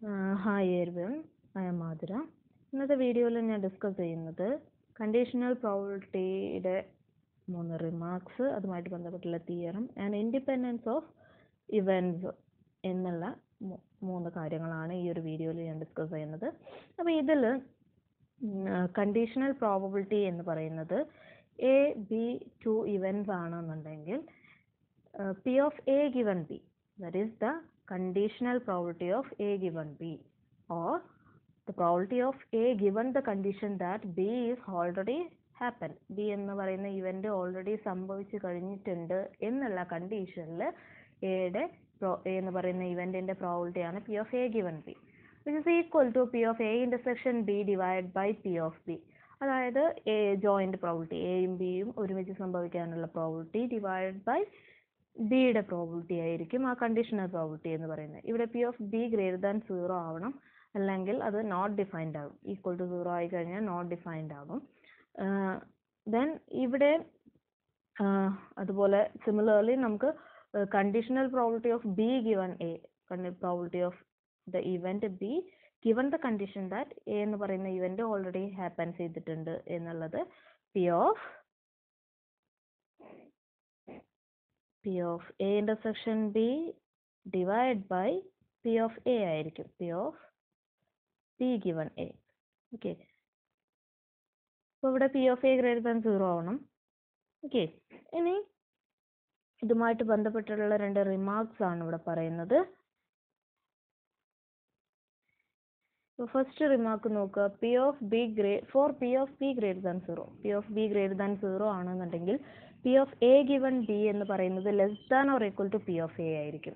Hi everyone, I am Madhura. ഇന്നത്തെ വീഡിയോയിൽ ഞാൻ ഡിസ്കസ് ചെയ്യുന്നത് കണ്ടീഷണൽ പ്രോബബിലിറ്റിയുടെ 3 റിമാർക്സ്, അതുമായിട്ട് ബന്ധപ്പെട്ടുള്ള theorem and independence of events എന്നുള്ള 3 കാര്യങ്ങളാണ് ഈ ഒരു വീഡിയോയിൽ ഞാൻ ഡിസ്കസ് ചെയ്യുന്നത്. അപ്പോൾ ഇതിൽ കണ്ടീഷണൽ പ്രോബബിലിറ്റി എന്ന് പറയുന്നത് എ ബി 2 ഇവൻറ്റ്സ് ആണെന്നുണ്ടെങ്കിൽ P of A given B, that is the conditional probability of A given B, or the probability of A given the condition that B is already happened. B എന്ന് പറയുന്ന event already സംഭവിച്ചു കഴിഞ്ഞിട്ടുണ്ട് എന്നുള്ള കണ്ടീഷനിൽ എയുടെ എന്ന് പറയുന്ന ഇവന്റിന്റെ പ്രോബിലിറ്റി ആണ് P of A given B, which is equal to P of A intersection B divided by P of B. അതായത് എ ജോയിന്റ് പ്രോബിലിറ്റി, എയും ബിയും ഒരുമിച്ച് സംഭവിക്കാനുള്ള പ്രോബിലിറ്റി ഡിവൈഡ് ബൈ ബിയുടെ പ്രോബിലിറ്റി ആയിരിക്കും ആ കണ്ടീഷണൽ പ്രോബിലിറ്റി എന്ന് പറയുന്നത്. ഇവിടെ P of be greater than 0 ആവണം, അല്ലെങ്കിൽ അത് നോട്ട് ഡിഫൈൻഡ് ആകും. ഈക്വൽ ടു 0 ആയി കഴിഞ്ഞാൽ നോട്ട് ഡിഫൈൻഡ് ആകും. ദെൻ ഇവിടെ അതുപോലെ സിമിലർലി നമുക്ക് conditional probability of be given A, probability of the event be given the condition that A എന്ന് പറയുന്ന ഇവന്റ് ഓൾറെഡി ഹാപ്പൻ ചെയ്തിട്ടുണ്ട് എന്നുള്ളത് P of A intersection B divided by P of A ആയിരിക്കും, P of B given A. Okay, അപ്പോൾ ഇവിടെ P of A greater than 0 ആവണം. Okay, ഇനി ഇതുമായിട്ട് ബന്ധപ്പെട്ടുള്ള 2 റിമാർക്സ് ആണ് ഇവിടെ പറയുന്നത്. ഫസ്റ്റ് റിമാർക്ക് നോക്കുക, for P of B greater than 0, P of B greater than 0 ആണെന്നുണ്ടെങ്കിൽ P of A given B എന്ന് പറയുന്നത് less than or equal to P of A ആയിരിക്കും.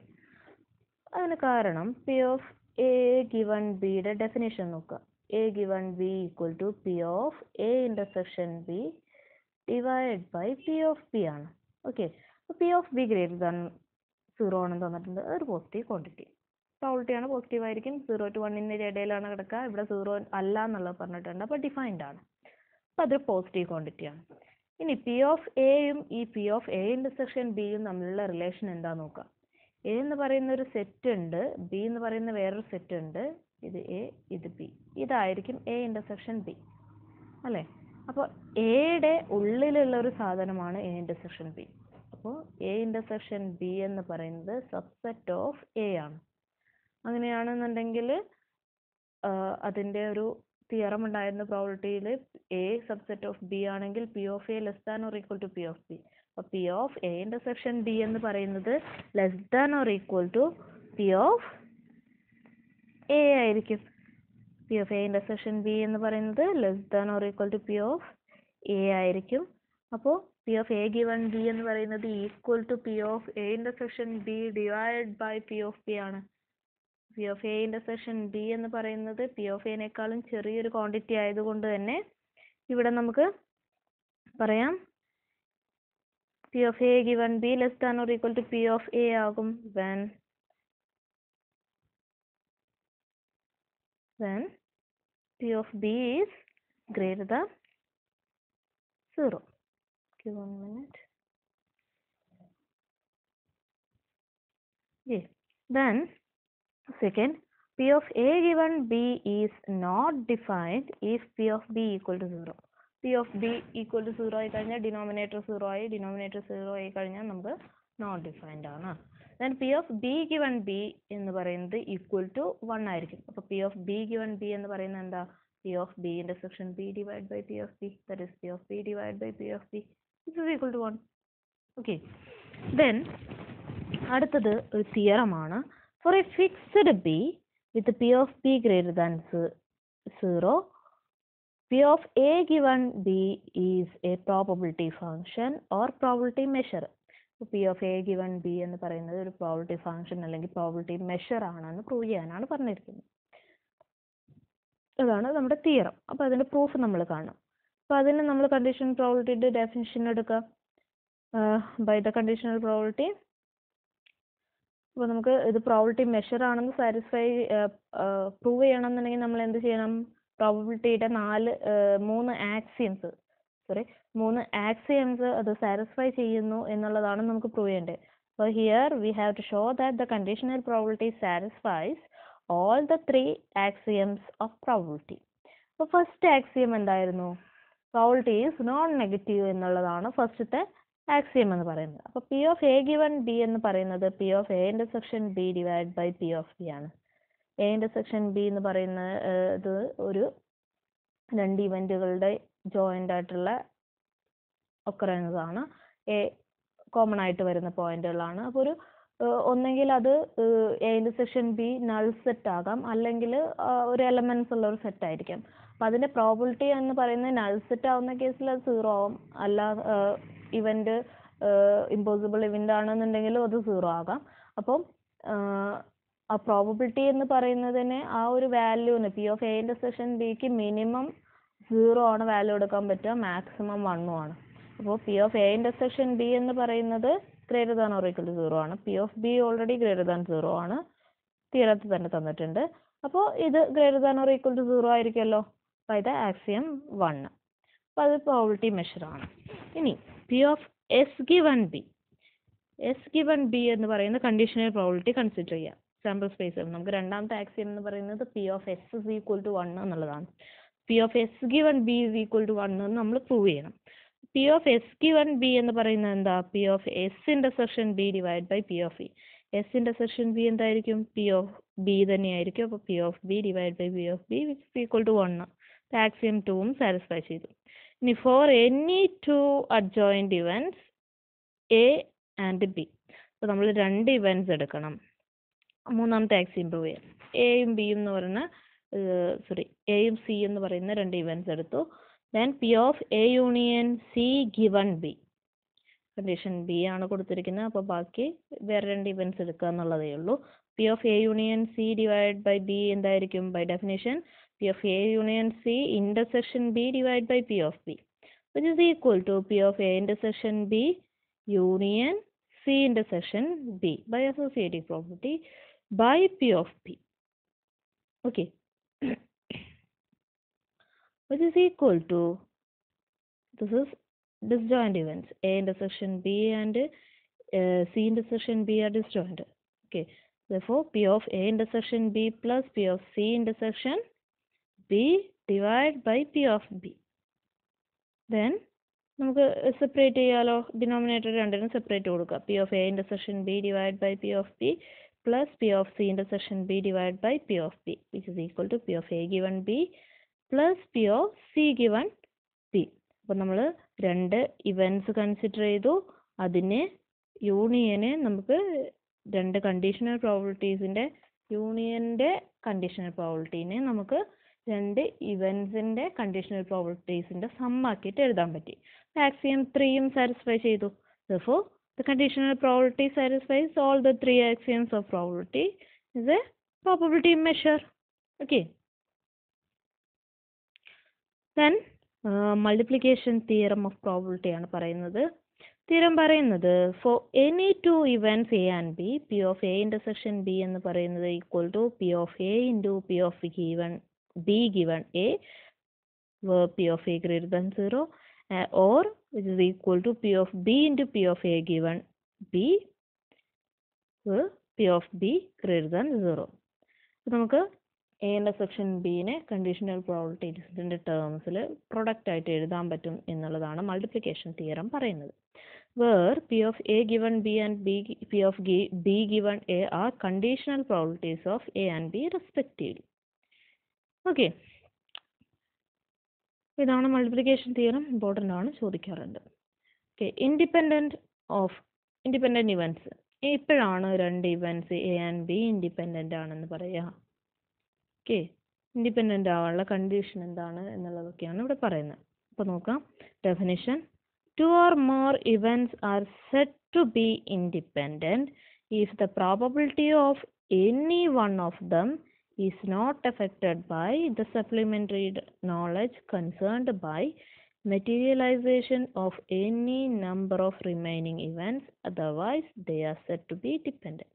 അതിന് കാരണം P of A given Bയുടെ ഡെഫിനേഷൻ നോക്കുക. A given B equal to P of A intersection B divided by P of B ആണ്. Okay, P of B greater than 0 ആണെന്ന് തന്നിട്ടുണ്ട്. അതൊരു positive quantity, probability ആണ്, പോസിറ്റീവ് ആയിരിക്കും. 0 to 1 ഇടയിലാണ് കിടക്കുക. ഇവിടെ 0 അല്ല എന്നുള്ളത് പറഞ്ഞിട്ടുണ്ട്, അപ്പോൾ ഡിഫൈൻഡ് ആണ്, അപ്പോൾ അതൊരു പോസിറ്റീവ് ക്വാണ്ടിറ്റി ആണ്. ഇനി പി ഓഫ് എയും ഈ പി ഓഫ് എ ഇന്റർസെക്ഷൻ ബിയും തമ്മിലുള്ള റിലേഷൻ എന്താ നോക്കാം. എ എന്ന് പറയുന്ന ഒരു സെറ്റ് ഉണ്ട്, ബി എന്ന് പറയുന്ന വേറൊരു സെറ്റ് ഉണ്ട്. ഇത് എ, ഇത് ബി, ഇതായിരിക്കും എ ഇന്റർസെക്ഷൻ ബി അല്ലേ. അപ്പോൾ എയുടെ ഉള്ളിലുള്ള ഒരു സാധനമാണ് എ ഇന്റർസെക്ഷൻ ബി. അപ്പോൾ എ ഇന്റർസെക്ഷൻ ബി എന്ന് പറയുന്നത് സബ്സെറ്റ് ഓഫ് എ ആണ്. അങ്ങനെയാണെന്നുണ്ടെങ്കിൽ അതിൻ്റെ ഒരു തിയറം ഉണ്ടായിരുന്ന പ്രോബിലിറ്റിയിൽ എ സബ്സെറ്റ് ഓഫ് ബി ആണെങ്കിൽ P of A less than or equal to P of B. അപ്പോൾ P of A intersection B എന്ന് പറയുന്നത് less than or equal to P of A ആയിരിക്കും. P of A intersection B എന്ന് പറയുന്നത് less than or equal to P of A ആയിരിക്കും. അപ്പോൾ P of A given B എന്ന് പറയുന്നത് equal to P of A intersection B divide by P of B ആണ്. P of A intersection B എന്ന് പറയുന്നത് P of എനേക്കാളും ചെറിയൊരു quantity ആയതുകൊണ്ട് തന്നെ ഇവിടെ നമുക്ക് പറയാം P of A given B less than or equal to P of A ആകും when P of B is greater than 0. Give 1 minute. Okay. Then second, P of A given B is not defined if P of B equal to 0. P of B equal to 0 ആയി കഴിഞ്ഞാൽ denominator 0 ആയി, denominator 0 ആയി കഴിഞ്ഞാൽ നമുക്ക് not defined ആണ്. Then P of B given B എന്ന് പറയുന്നത് equal to 1 ആയിരിക്കും. അപ്പോൾ P of B given B എന്ന് പറയുന്നത് എന്താ? P of B intersection B divided by P of B, that is P of B divided by P of B, this is equal to 1. Okay, then അടുത്തത് ഒരു തിയറമാണ്. For a fixed B with P of B greater than 0, P of A given B is a probability function or probability measure. P of A given B എന്ന് പറയുന്നത് ഒരു probability function അല്ലെങ്കിൽ probability measure ആണെന്ന് prove ചെയ്യാനാണ് പറഞ്ഞിരിക്കുന്നത്. അതാണ് നമ്മുടെ theorem. അപ്പോൾ അതിൻ്റെ പ്രൂഫ് നമ്മൾ കാണണം. അപ്പോൾ അതിന് നമ്മൾ കണ്ടീഷണൽ പ്രോബിലിറ്റിയുടെ ഡെഫിനിഷൻ എടുക്കാം. ബൈ ദ കണ്ടീഷണൽ പ്രോബിലിറ്റി, അപ്പോൾ നമുക്ക് ഇത് പ്രോബിലിറ്റി മെഷർ ആണെന്ന് പ്രൂവ് ചെയ്യണമെന്നുണ്ടെങ്കിൽ നമ്മൾ എന്ത് ചെയ്യണം? പ്രോബിലിറ്റിയുടെ 3 ആക്സിയംസ് അത് സാറ്റിസ്ഫൈ ചെയ്യുന്നു എന്നുള്ളതാണ് നമുക്ക് പ്രൂവ് ചെയ്യേണ്ടത്. അപ്പോൾ here we have to show that the conditional probability satisfies all the three axioms of probability. അപ്പോൾ ഫസ്റ്റ് ആക്സിയം എന്തായിരുന്നു? പ്രോബിലിറ്റി ഈസ് നോൺ നെഗറ്റീവ് എന്നുള്ളതാണ് ഫസ്റ്റത്തെ ആക്സിയം എന്ന് പറയുന്നത്. അപ്പോൾ P of A given B എന്ന് പറയുന്നത് P of A intersection B divide by P of B ആണ്. എ ഇൻ്റർസെക്ഷൻ ബി എന്ന് പറയുന്നത് ഇത് ഒരു രണ്ട് ഇവൻറ്റുകളുടെ ജോയിൻ്റ് ആയിട്ടുള്ള ഒക്കറൻസ് ആണ്. എ കോമൺ ആയിട്ട് വരുന്ന പോയിന്റുകളാണ്. അപ്പോൾ ഒരു ഒന്നെങ്കിൽ അത് A intersection B null set ആകാം, അല്ലെങ്കിൽ ഒരു എലമെന്റ്സ് ഉള്ള ഒരു സെറ്റ് ആയിരിക്കാം. അപ്പം അതിൻ്റെ പ്രോബിലിറ്റി എന്ന് പറയുന്നത് നൾ സെറ്റ് ആവുന്ന കേസിൽ അത് 0 ആവും, അല്ല ഇവന്റ് ഇമ്പോസിബിൾ ഇവന്റ് ആണെന്നുണ്ടെങ്കിലും അത് 0 ആകാം. അപ്പം ആ പ്രോബിലിറ്റി എന്ന് പറയുന്നതിന് ആ ഒരു വാല്യൂന് പി ഓഫ് എ ഇൻ്റർസെക്ഷൻ ബിക്ക് മിനിമം 0 ആണ് വാല്യൂ എടുക്കാൻ പറ്റുക, മാക്സിമം 1 ആണ്. അപ്പോൾ P of A intersection B എന്ന് പറയുന്നത് greater than or equal to 0 ആണ്. P of B already greater than 0 ആണ്, തിയറത്തിൽ തന്നെ തന്നിട്ടുണ്ട്. അപ്പോൾ ഇത് greater than or equal to 0 ആയിരിക്കുമല്ലോ ബൈ ദ ആക്സിയം 1. അപ്പോൾ അത് പ്രോബിലിറ്റി മെഷറാണ്. ഇനി P of S given B, S given B എന്ന് പറയുന്ന കണ്ടീഷണൽ പ്രോബിലിറ്റി കൺസിഡർ ചെയ്യാം. സാമ്പിൾ സ്പേസ് നമുക്ക് രണ്ടാമത്തെ ആക്സിയം എന്ന് പറയുന്നത് P of S is equal to 1 എന്നുള്ളതാണ്. P of S given B is equal to 1 എന്ന് നമ്മൾ പ്രൂവ് ചെയ്യണം. P of S given B എന്ന് പറയുന്നത് എന്താ? P of S intersection B divide by P of E. S intersection B എന്തായിരിക്കും? P of B തന്നെയായിരിക്കും. അപ്പോൾ P of B divide by P of B which is equal to 1. Axiom 2ഉം satisfy ചെയ്തു. ഇനി for any two adjoint events A and B, അപ്പോൾ നമ്മൾ രണ്ട് events എടുക്കണം. മൂന്നാമത്തെ ആക്സിയം പ്രൂവ് ചെയ്യാം. എയും ബിയും എന്ന് പറയുന്ന എയും സി എന്ന് പറയുന്ന രണ്ട് ഇവൻറ്റ്സ് എടുത്തു. Then P of A union C given B, condition B ആണ് കൊടുത്തിരിക്കുന്നത്. അപ്പോൾ ബാക്കി വേറെ രണ്ട് ഇവൻറ്റ്സ് എടുക്കുക എന്നുള്ളതേ ഉള്ളൂ. P of A union C divide by B എന്തായിരിക്കും? By definition P of A union C intersection B divide by P of B which is equal to P of A intersection B union C intersection B by associative property by P of B. Okay. Which is equal to, this is disjoint events. A intersection B and C intersection B are disjoint. Okay. Therefore, P of A intersection B plus P of C intersection B divided by P of B. Then, നമുക്ക് separate ചെയ്യാലോ. Denominator രണ്ടിനും separate കൊടുക്കുക. P of A intersection B divided by P of B plus P of C intersection B divided by P of B which is equal to P of A given B plus P of C given B. അപ്പോൾ നമ്മൾ രണ്ട് events consider ചെയ്തു. അതിനെ യൂണിയനെ നമുക്ക് രണ്ട് conditional പ്രോബിലിറ്റീസിൻ്റെ യൂണിയൻ്റെ conditional പ്രോബിലിറ്റീനെ നമുക്ക് രണ്ട് ഇവൻറ്റ്സിൻ്റെ കണ്ടീഷണൽ പ്രോബിലിറ്റീസിൻ്റെ സമ്മാക്കിയിട്ട് എഴുതാൻ പറ്റി. ആക്സിയം 3ഉം സാറ്റിസ്ഫൈ ചെയ്തു. Therefore, the conditional probability satisfies all the three axioms of probability is a probability measure. Okay. Then multiplication theorem of probability ആണ് പറയുന്നത്. theorem പറയുന്നത് for any two events A and B, P of A intersection B എന്ന് പറയുന്നത് equal to P of A into P of B given A where P of A greater than 0 or which is equal to P of B into P of A given B where P of B greater than 0. നമുക്ക് A intersection Bനെ conditional പ്രോബിലിറ്റീസിൻ്റെ ടേംസിൽ product ആയിട്ട് എഴുതാൻ പറ്റും എന്നുള്ളതാണ് multiplication theorem പറയുന്നത്. where P of A given B and P of B given A are conditional probabilities of A and B respectively. Okay. ഇതാണ് multiplication theorem. Important ആണ്, ചോദിക്കാറുണ്ട്. Okay. Independent events. ഇപ്പോഴാണ് രണ്ട് events A and B independent ആണെന്ന് പറയുക. Okay. Independent ആവാനുള്ള condition എന്താണ് എന്നുള്ളതൊക്കെയാണ് ഇവിടെ പറയുന്നത്. അപ്പോൾ നോക്കാം. Definition: 2 or more events are said to be independent if the probability of any one of them is not affected by the supplementary knowledge concerned by materialization of any number of remaining events, otherwise they are said to be dependent.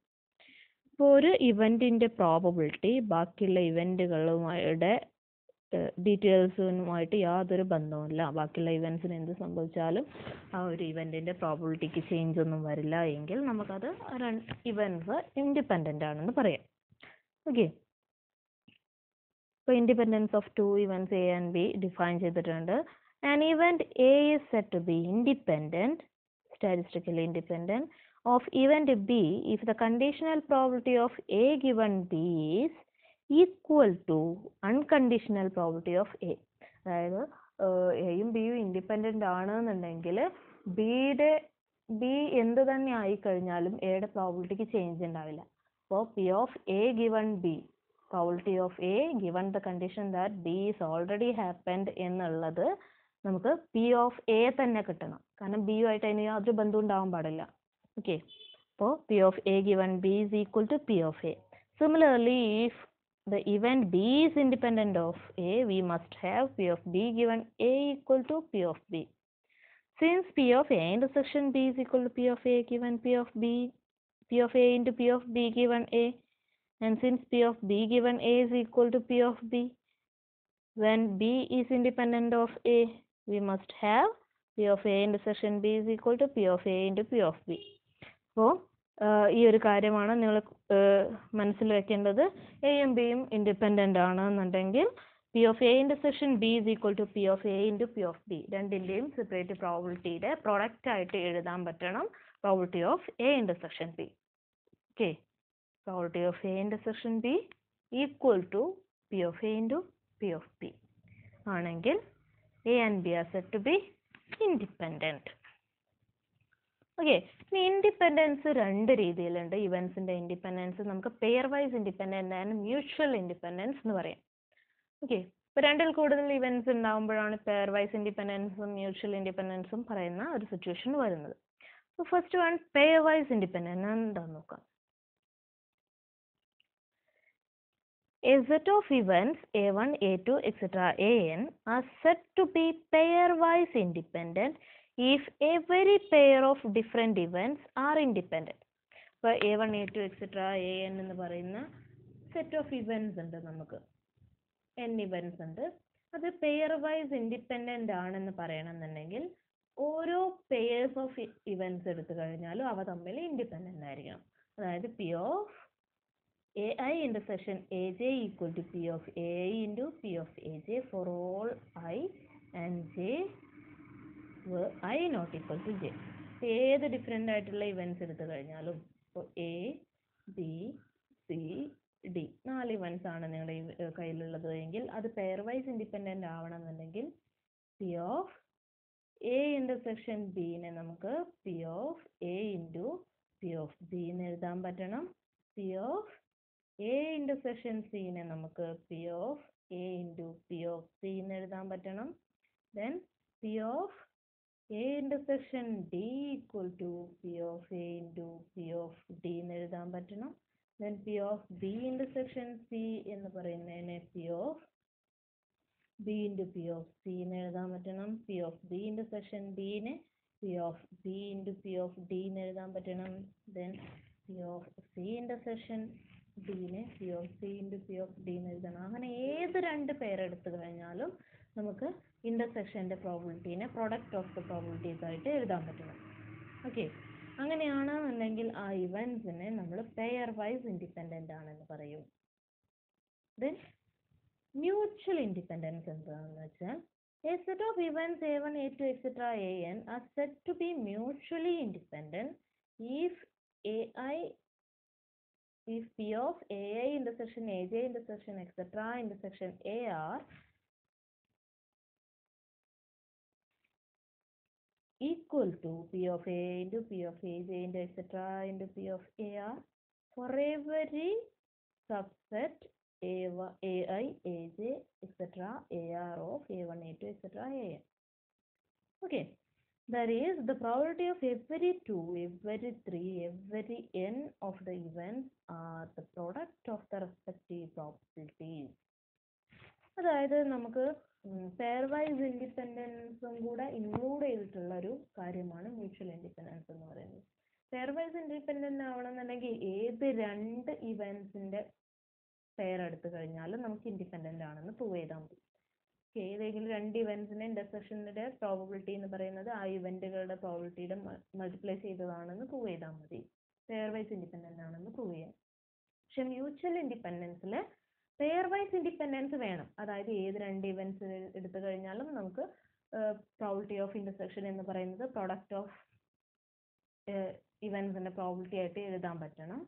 ഇപ്പോൾ ഒരു ഇവൻറ്റിൻ്റെ probability ബാക്കിയുള്ള ഇവൻറ്റുകളുടെ ഡീറ്റെയിൽസുമായിട്ട് യാതൊരു ബന്ധവുമില്ല. ബാക്കിയുള്ള ഇവൻറ്റ്സിന് എന്ത് സംഭവിച്ചാലും ആ ഒരു ഇവൻറ്റിൻ്റെ പ്രോബബിലിറ്റിക്ക് ചേഞ്ച് ഒന്നും വരില്ല എങ്കിൽ നമുക്കത് ഇവൻറ്റ്സ് ഇൻഡിപെൻഡൻ്റ് ആണെന്ന് പറയാം. ഓക്കെ. ഇപ്പോൾ independence of two events A and B define ചെയ്തിട്ടുണ്ട്. An event A is said to be independent, statistically independent, of event B if the conditional probability of A given B is equal to unconditional probability of A. അതായത് എയും ബിയും independent ആണെന്നുണ്ടെങ്കിൽ B എന്ത് തന്നെ ആയിക്കഴിഞ്ഞാലും എയുടെ പ്രോബിലിറ്റിക്ക് change ഉണ്ടാവില്ല. അപ്പോൾ P of A given B, probability of A given the condition that be is already happened എന്നുള്ളത് നമുക്ക് പി ഓഫ് എ തന്നെ കിട്ടണം. കാരണം ബിയുമായിട്ട് അതിന് യാതൊരു ബന്ധവും ഉണ്ടാവാൻ പാടില്ല. ഓക്കെ, അപ്പോൾ P of A given B is equal to P of A. Similarly if the event B is independent of A, we must have P of B given A equal to P of B. Since P of A intersection B is equal to P of A given P of B, P of A into P of B given A, and since P of B given A is equal to P of B, when B is independent of A, we must have P of A intersection B is equal to P of A into P of B. അപ്പോൾ ഈ ഒരു കാര്യമാണ് നിങ്ങൾ മനസ്സിൽ വെക്കേണ്ടത്. എയും ബിയും independent ആണെന്നുണ്ടെങ്കിൽ P of A intersection B is equal to P of A into P of B, രണ്ടിൻ്റെയും സെപ്പറേറ്റ് പ്രോബിലിറ്റിയുടെ പ്രൊഡക്റ്റ് ആയിട്ട് എഴുതാൻ പറ്റണം probability of A intersection B. Okay, probability of A intersection B equal to P of A into P of B ആണെങ്കിൽ A and B are said to be independent. Okay, ഇനി independence രണ്ട് രീതിയിലുണ്ട്. ഇവൻസിൻ്റെ independence നമുക്ക് pairwise independent and mutual independence എന്ന് പറയാം. Okay, ഇപ്പോൾ രണ്ടിൽ കൂടുതൽ ഇവൻസ് ഉണ്ടാകുമ്പോഴാണ് പെയർ വൈസ് ഇൻഡിപെൻഡൻസും മ്യൂച്വൽ ഇൻഡിപെൻഡൻസും പറയുന്ന ഒരു സിറ്റുവേഷൻ വരുന്നത്. അപ്പോൾ first one pairwise independent എന്താണെന്ന് നോക്കാം. A set of events A1, A2, etc. An are said to be pairwise independent if every pair of different events are independent. ഇപ്പോൾ A1, A2, etc. An എന്ന് പറയുന്ന set of events ഉണ്ട്, നമുക്ക് n events ഉണ്ട്. അത് pairwise independent ആണെന്ന് പറയണമെന്നുണ്ടെങ്കിൽ ഓരോ pairs of events എടുത്തു കഴിഞ്ഞാലും അവ തമ്മിൽ ഇൻഡിപെൻഡൻ്റ് ആയിരിക്കണം. അതായത് P of AI intersection AJ equal to P of AI into P of AJ for all I and J were I not equal to J. ഏത് different ആയിട്ടുള്ള ഇവൻറ്റ്സ് എടുത്തു കഴിഞ്ഞാലും ഇപ്പോൾ A B C D 4 events ആണ് നിങ്ങളുടെ കയ്യിലുള്ളത് എങ്കിൽ അത് പെയർ വൈസ് ഇൻഡിപെൻഡൻ്റ് ആവണമെന്നുണ്ടെങ്കിൽ പി ഓഫ് എ ഇൻ്റർസെക്ഷൻ ബിനെ നമുക്ക് P of A into P of B എന്ന് എഴുതാൻ പറ്റണം. പി ഓഫ് എ ഇൻ്റർസെക്ഷൻ സിനെ നമുക്ക് P of A into P of C എന്ന് എഴുതാൻ പറ്റണം. Then P of A intersection D equal to P of A into P of D എന്ന് എഴുതാൻ പറ്റണം. Then P of B intersection C എന്ന് പറയുന്നതിനെ P of B into P of C എന്ന് എഴുതാൻ പറ്റണം. പി ഓഫ് ബി ഇൻ്റർസെക്ഷൻ ഡിനെ P of B into P of D എന്ന് എഴുതാൻ പറ്റണം. Then P of C intersection ഡിനെ P of C into P of D എന്ന് എഴുതണം. അങ്ങനെ ഏത് രണ്ട് പേരെടുത്തു കഴിഞ്ഞാലും നമുക്ക് ഇൻ്റർസെക്ഷൻ്റെ പ്രോബിലിറ്റീനെ പ്രൊഡക്റ്റ് ഓഫ് ദ പ്രോബിലിറ്റീസ് ആയിട്ട് എഴുതാൻ പറ്റണം. ഓക്കെ, അങ്ങനെയാണെന്നുണ്ടെങ്കിൽ ആ ഇവൻറ്റ്സിനെ നമ്മൾ പെയർ വൈസ് ഇൻഡിപെൻഡൻ്റ് ആണെന്ന് പറയും. ദെൻ മ്യൂച്വൽ ഇൻഡിപെൻഡൻസ് എന്താണെന്ന് വെച്ചാൽ a set of events A1, A2, etc. An are said to be mutually independent if P of AI intersection AJ intersection etc. intersection A are equal to P of A into P of AJ into etc. into P of AR for every subset AI, AJ, etc. AR of A1, A2, etc. AN. Okay, that is the probability of every 2, every 3, every n of the events are the product of the respective probabilities. അതായത് നമുക്ക് pairwise ഇൻഡിപെൻഡൻസും കൂടെ include ചെയ്തിട്ടുള്ള ഒരു കാര്യമാണ് mutual independence എന്ന് പറയുന്നത്. Pairwise independent ആവണമെന്നുണ്ടെങ്കിൽ ഏത് രണ്ട് ഇവൻറ്റ്സിൻ്റെ പെയർ എടുത്തു കഴിഞ്ഞാലും നമുക്ക് ഇൻഡിപെൻഡൻ്റ് ആണെന്ന് പ്രൂവ് ചെയ്താൽ മതി. ഏതെങ്കിലും രണ്ട് ഇവൻറ്റ്സിൻ്റെ ഇൻ്റർസെക്ഷൻ്റെ പ്രോബബിലിറ്റി എന്ന് പറയുന്നത് ആ ഇവൻറ്റുകളുടെ പ്രോബബിലിറ്റിയുടെ മൾട്ടിപ്ലൈ ചെയ്തതാണെന്ന് പ്രൂവ് ചെയ്താൽ മതി പെയർ വൈസ് ഇൻഡിപെൻഡൻ്റ് ആണെന്ന് പ്രൂവ് ചെയ്യാം. പക്ഷെ മ്യൂച്വൽ ഇൻഡിപെൻഡൻസിൽ പെയർ വൈസ് ഇൻഡിപെൻഡൻസ് വേണം. അതായത് ഏത് രണ്ട് ഇവന്റ്സ് എടുത്തു കഴിഞ്ഞാലും നമുക്ക് പ്രോബിലിറ്റി ഓഫ് ഇന്റർസെക്ഷൻ എന്ന് പറയുന്നത് പ്രൊഡക്റ്റ് ഓഫ് ഇവന്റ്സിന്റെ പ്രോബിലിറ്റി ആയിട്ട് എഴുതാൻ പറ്റണം.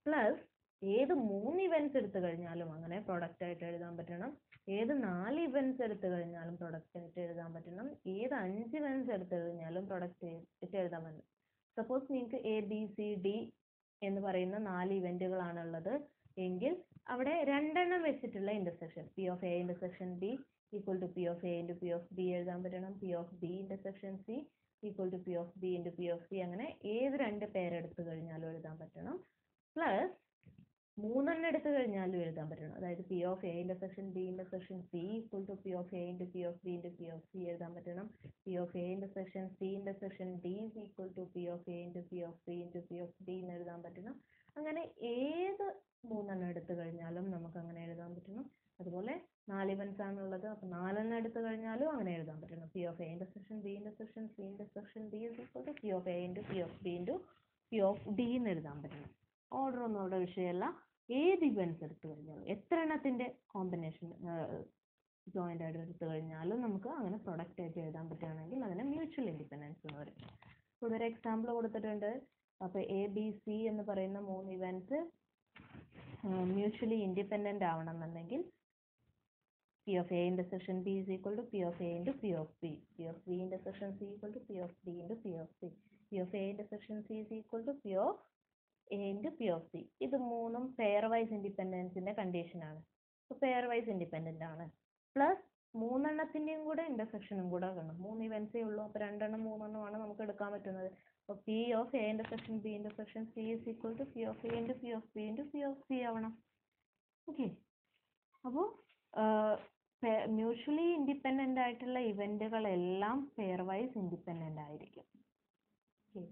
പ്ലസ് ഏത് 3 ഇവന്റ്സ് എടുത്തു കഴിഞ്ഞാലും അങ്ങനെ പ്രൊഡക്റ്റ് ആയിട്ട് എഴുതാൻ പറ്റണം. ഏത് 4 ഇവന്റ്സ് എടുത്തു കഴിഞ്ഞാലും പ്രൊഡക്റ്റ് ആയിട്ട് എഴുതാൻ പറ്റണം. ഏത് 5 ഇവന്റ്സ് എടുത്തു കഴിഞ്ഞാലും പ്രൊഡക്റ്റ് ആയിട്ട് എഴുതാൻ പറ്റണം. സപ്പോസ് നിങ്ങൾക്ക് എ ബി സി ഡി എന്ന് പറയുന്ന 4 ഇവന്റുകളാണ് ഉള്ളത് എങ്കിൽ അവിടെ രണ്ടെണ്ണം വെച്ചിട്ടുള്ള intersection P of A intersection B equal to P of A into P of B എഴുതാൻ പറ്റണം. P of B intersection C equal to P of B into P of C അങ്ങനെ ഏത് രണ്ട് പേരെടുത്തു കഴിഞ്ഞാലും എഴുതാൻ പറ്റണം. പ്ലസ് 3 എടുത്തു കഴിഞ്ഞാലും എഴുതാൻ പറ്റണം. അതായത് P of A intersection B intersection C equal to P of A into P of B into P of C എഴുതാൻ പറ്റണം. P of A intersection C intersection D is equal to P of A into P of B into P of D എന്ന് എഴുതാൻ പറ്റണം. അങ്ങനെ ഏത് 3 എടുത്തു കഴിഞ്ഞാലും നമുക്ക് അങ്ങനെ എഴുതാൻ പറ്റണം. അതുപോലെ 4 ഇവന്റ്സ് ആണുള്ളത്, അപ്പോൾ 4 എടുത്തു കഴിഞ്ഞാലും അങ്ങനെ എഴുതാൻ പറ്റണം. P of A intersection B intersection C intersection D is equal to P of A into P of B into P of D എന്ന് എഴുതാൻ പറ്റണം. ഓർഡർ ഒന്നും അവിടെ വിഷയമല്ല. ഏത് ഇവന്റ്സ് എടുത്തു കഴിഞ്ഞാലും എത്ര എണ്ണത്തിന്റെ കോമ്പിനേഷൻ ജോയിന്റ് ആയിട്ട് എടുത്തു കഴിഞ്ഞാലും നമുക്ക് അങ്ങനെ പ്രൊഡക്റ്റ് ആയിട്ട് എഴുതാൻ പറ്റുകയാണെങ്കിൽ അതിനെ മ്യൂച്വൽ ഇൻഡിപെൻഡൻസ് എന്ന് പറയും. ഇവിടെ ഒരു എക്സാമ്പിൾ കൊടുത്തിട്ടുണ്ട്. അപ്പോൾ എ ബി സി എന്ന് പറയുന്ന 3 ഇവന്റ്സ് മ്യൂച്വലി ഇൻഡിപെൻഡന്റ് ആവണമെന്നുണ്ടെങ്കിൽ P of A intersection B is equal to P of A into P of B, P of B intersection C equal to P of B into P of C, P of A intersection C is equal to P of A into P of C. ഇത് മൂന്നും pairwise ഇൻഡിപെൻഡൻസിന്റെ കണ്ടീഷനാണ്. അപ്പോൾ pairwise independent ആണ്. Plus 3 എണ്ണത്തിന്റെയും കൂടെ ഇന്റർസെക്ഷനും കൂടെ വേണം. 3 ഇവന്റ്സേ ഉള്ളൂ, അപ്പോൾ 2 എണ്ണം 3 എണ്ണമാണ് നമുക്ക് എടുക്കാൻ പറ്റുന്നത്. അപ്പോൾ P of A intersection B intersection C is equal to P of A into P of B into P of C ആവണം. ഓക്കെ, അപ്പോൾ മ്യൂച്വലി ഇൻഡിപെൻഡന്റ് ആയിട്ടുള്ള ഇവന്റുകളെല്ലാം പെയർ വൈസ് ഇൻഡിപെൻഡന്റ് ആയിരിക്കും.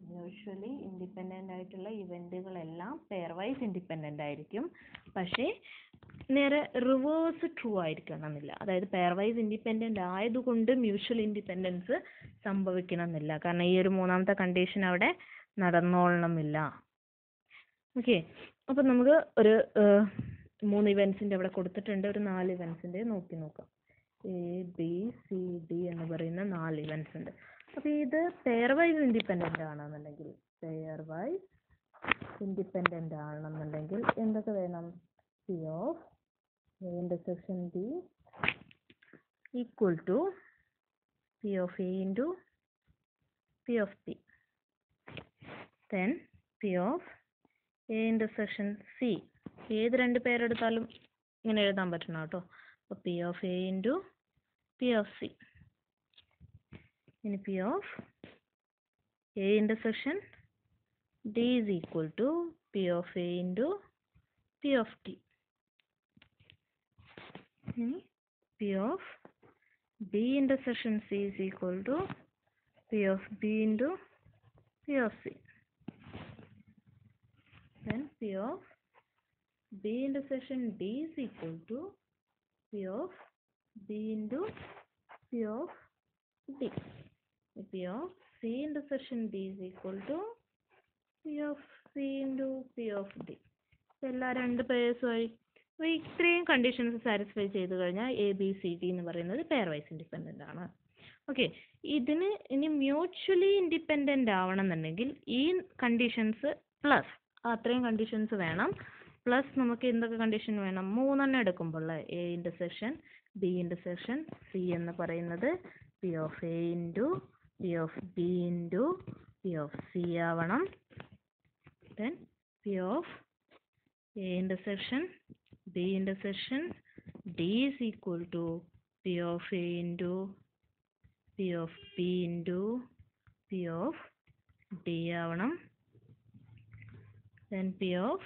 മ്യൂച്വലി ഇൻഡിപെൻഡന്റ് ആയിട്ടുള്ള ഇവന്റുകളെല്ലാം പെയർ വൈസ് ഇൻഡിപെൻഡന്റ് ആയിരിക്കും. പക്ഷേ നേരെ റിവേഴ്സ് ട്രൂ ആയിരിക്കണമെന്നില്ല. അതായത് പെയർ വൈസ് ഇൻഡിപെൻഡന്റ് ആയതുകൊണ്ട് മ്യൂച്വൽ ഇൻഡിപെൻഡൻസ് സംഭവിക്കണമെന്നില്ല. കാരണം ഈ ഒരു മൂന്നാമത്തെ കണ്ടീഷൻ അവിടെ നടന്നോളണമെന്നില്ല. ഓക്കെ, അപ്പം നമുക്ക് ഒരു 3 ഇവന്റ്സിന്റെ അവിടെ കൊടുത്തിട്ടുണ്ട്. ഒരു 4 ഇവന്റ്സിന്റെ നോക്കാം. എ ബി സി ഡി എന്ന് പറയുന്ന 4 ഇവന്റ്സ് ഉണ്ട്. അപ്പോൾ ഇത് പെയർ വൈസ് ഇൻഡിപെൻഡന്റ് ആണെന്നുണ്ടെങ്കിൽ എന്തൊക്കെ വേണം? P of A intersection B equal to P of A into P of B, then P of A intersection C. ഏത് രണ്ട് പേരെടുത്താലും ഇങ്ങനെ എഴുതാൻ പറ്റണം കേട്ടോ. അപ്പോൾ P of A into P of C. ഇനി P of A intersection D is equal to P of A into P of D. ഇനി P of B intersection C is equal to P of B into P of C. Then P of B intersection D is equal to P of B into P of D. P of C intersection D is equal to P of C into P of D. എല്ലാ രണ്ട് പേഴ്സുമായി അപ്പോൾ ഇത്രയും conditions satisfy ചെയ്ത് കഴിഞ്ഞാൽ A B C D എന്ന് പറയുന്നത് pairwise independent ആണ്. Okay, ഇതിന് ഇനി മ്യൂച്വലി ഇൻഡിപെൻഡൻ്റ് ആവണമെന്നുണ്ടെങ്കിൽ ഈ കണ്ടീഷൻസ് പ്ലസ് അത്രയും കണ്ടീഷൻസ് വേണം. പ്ലസ് നമുക്ക് എന്തൊക്കെ കണ്ടീഷൻ വേണം? 3 എടുക്കുമ്പോൾ A intersection B intersection C എന്ന് പറയുന്നത് P of A into P of B into P of C ആവണം. Then P of A intersection B intersection D is equal to P of A into P of B into P of D ആവണം. Then P of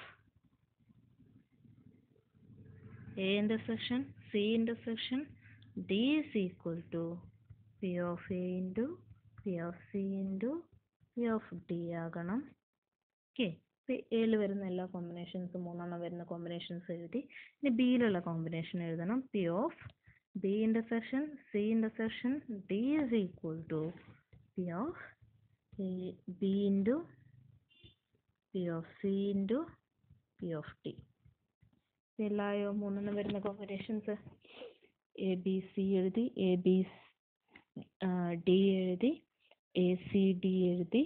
A intersection C intersection D is equal to P of A into P of C into P of D ആകണം. Okay, ഇപ്പോൾ എയിൽ വരുന്ന എല്ലാ കോമ്പിനേഷൻസും 3 വരുന്ന combinations എഴുതി. ഇനി ബിയിലുള്ള combination എഴുതണം. P of B intersection C intersection D is equal to P of B into P of C into P of D. എല്ലായോ മൂന്നെണ്ണം വരുന്ന കോമ്പിനേഷൻസ് എ ബി സി എഴുതി, എ ബി ഡി എഴുതി, എ സി ഡി എഴുതി,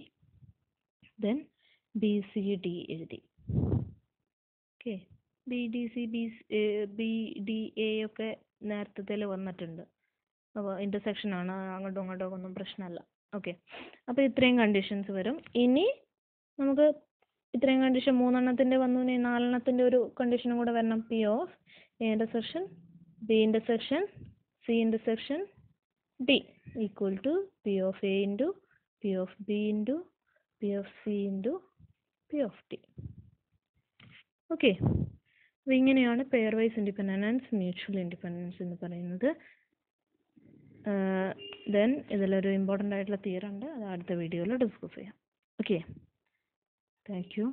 then B C D എഴുതി. Okay, B D C B D A ഒക്കെ നേരത്തെ വന്നിട്ടുണ്ട്. അപ്പോൾ ഇൻ്റർസെക്ഷൻ ആണ്, അങ്ങോട്ടും ഇങ്ങോട്ടും ഒന്നും പ്രശ്നമല്ല. ഓക്കെ, അപ്പോൾ ഇത്രയും കണ്ടീഷൻസ് വരും. ഇനി നമുക്ക് ഇത്രയും കണ്ടീഷൻ മൂന്നെണ്ണത്തിൻ്റെ വന്നു, ഇനി നാലെണ്ണത്തിൻ്റെ ഒരു കണ്ടീഷനും കൂടെ വരണം. P of A intersection B intersection C intersection D equal to P of A into P of B into P of C into P of D. Okay, അപ്പോൾ ഇങ്ങനെയാണ് pairwise independence mutual independence എന്ന് പറയുന്നത്. Then ഇതിലൊരു important ആയിട്ടുള്ള theory ഉണ്ട്, അത് അടുത്ത വീഡിയോയിൽ ഡിസ്കസ് ചെയ്യാം. Okay, thank you.